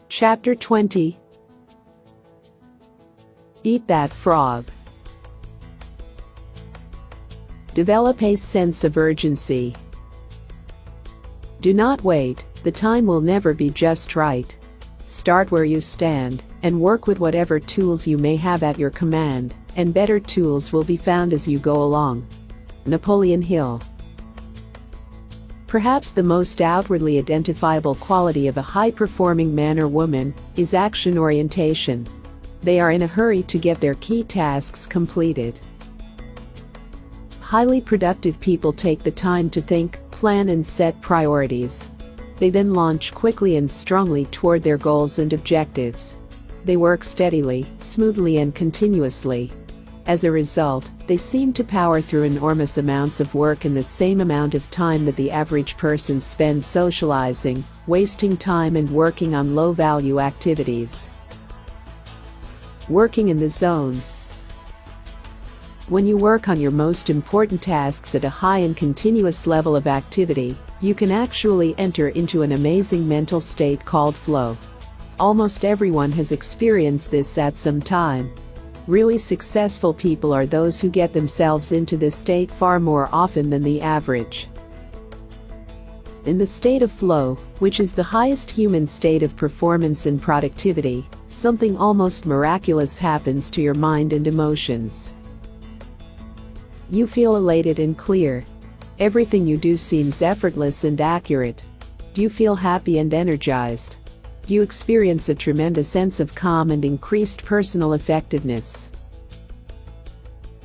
Chapter 20. Eat that frog. Develop a sense of urgency. Do not wait, the time will never be just right. Start where you stand, and work with whatever tools you may have at your command, and better tools will be found as you go along. Napoleon Hill. Perhaps the most outwardly identifiable quality of a high-performing man or woman is action orientation. They are in a hurry to get their key tasks completed. Highly productive people take the time to think, plan, and set priorities. They then launch quickly and strongly toward their goals and objectives. They work steadily, smoothly, and continuously. As a result, they seem to power through enormous amounts of work in the same amount of time that the average person spends socializing, wasting time, and working on low-value activities. Working in the zone. When you work on your most important tasks at a high and continuous level of activity, you can actually enter into an amazing mental state called flow. Almost everyone has experienced this at some time. Really successful people are those who get themselves into this state far more often than the average. In the state of flow, which is the highest human state of performance and productivity, something almost miraculous happens to your mind and emotions. You feel elated and clear. Everything you do seems effortless and accurate. You feel happy and energized. You experience a tremendous sense of calm and increased personal effectiveness.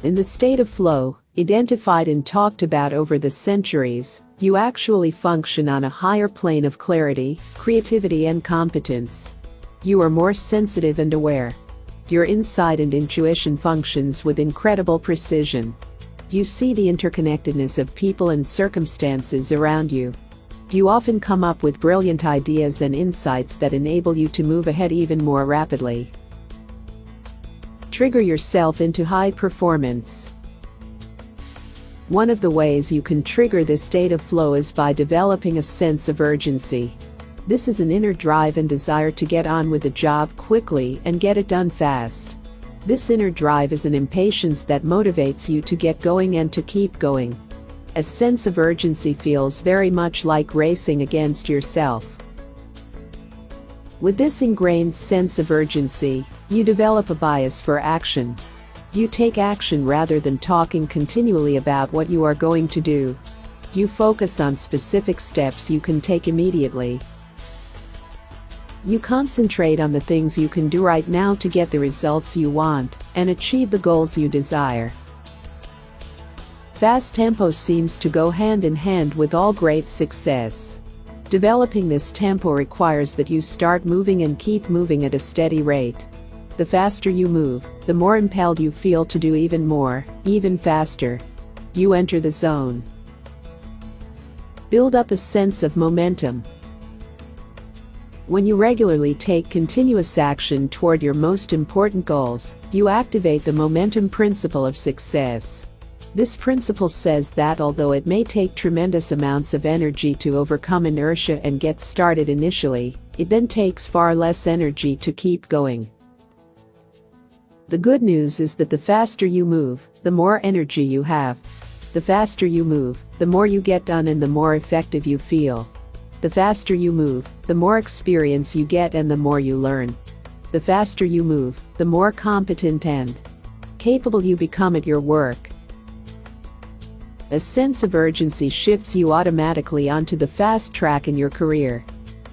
In the state of flow, identified and talked about over the centuries, you actually function on a higher plane of clarity, creativity, and competence. You are more sensitive and aware. Your insight and intuition functions with incredible precision. You see the interconnectedness of people and circumstances around you. You often come up with brilliant ideas and insights that enable you to move ahead even more rapidly. Trigger yourself into high performance. One of the ways you can trigger this state of flow is by developing a sense of urgency. This is an inner drive and desire to get on with the job quickly and get it done fast. This inner drive is an impatience that motivates you to get going and to keep going. A sense of urgency feels very much like racing against yourself. With this ingrained sense of urgency, you develop a bias for action. You take action rather than talking continually about what you are going to do. You focus on specific steps you can take immediately. You concentrate on the things you can do right now to get the results you want and achieve the goals you desire. Fast tempo seems to go hand in hand with all great success. Developing this tempo requires that you start moving and keep moving at a steady rate. The faster you move, the more impelled you feel to do even more, even faster. You enter the zone. Build up a sense of momentum. When you regularly take continuous action toward your most important goals, you activate the momentum principle of success. This principle says that although it may take tremendous amounts of energy to overcome inertia and get started initially, it then takes far less energy to keep going. The good news is that the faster you move, the more energy you have. The faster you move, the more you get done and the more effective you feel. The faster you move, the more experience you get and the more you learn. The faster you move, the more competent and capable you become at your work. A sense of urgency shifts you automatically onto the fast track in your career.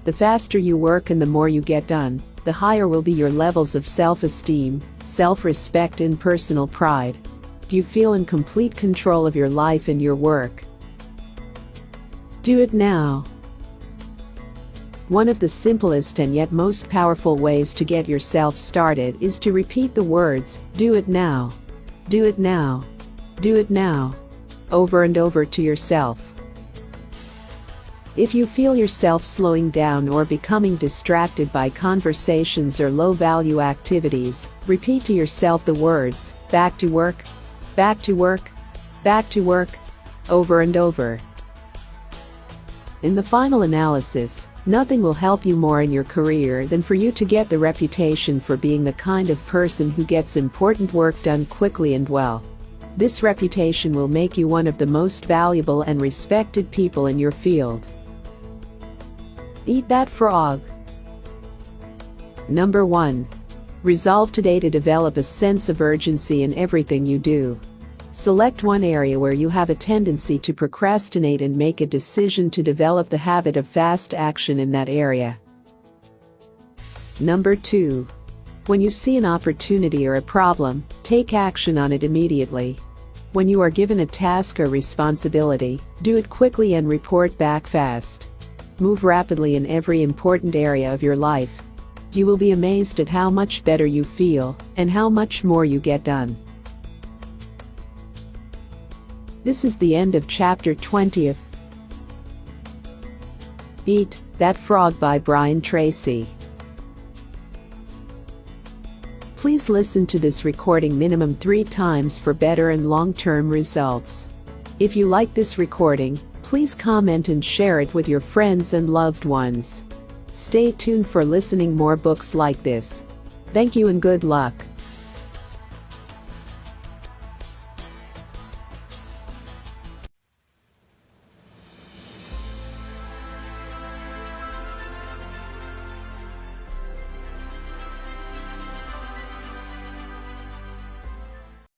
The faster you work and the more you get done, the higher will be your levels of self-esteem, self-respect, and personal pride. Do you feel in complete control of your life and your work? Do it now. One of the simplest and yet most powerful ways to get yourself started is to repeat the words, "Do it now. Do it now. Do it now," over and over to yourself. If you feel yourself slowing down or becoming distracted by conversations or low-value activities, repeat to yourself the words, "Back to work, back to work, back to work," over and over. In the final analysis, Nothing will help you more in your career than for you to get the reputation for being the kind of person who gets important work done quickly and well. This reputation will make you one of the most valuable and respected people in your field. Eat that frog. Number 1. Resolve today to develop a sense of urgency in everything you do. Select one area where you have a tendency to procrastinate and make a decision to develop the habit of fast action in that area. Number 2. When you see an opportunity or a problem, take action on it immediately. When you are given a task or responsibility, do it quickly and report back fast. Move rapidly in every important area of your life. You will be amazed at how much better you feel and how much more you get done. This is the end of chapter 20 of Eat That Frog by Brian Tracy. Please listen to this recording minimum 3 times for better and long-term results. If you like this recording, please comment and share it with your friends and loved ones. Stay tuned for listening more books like this. Thank you and good luck.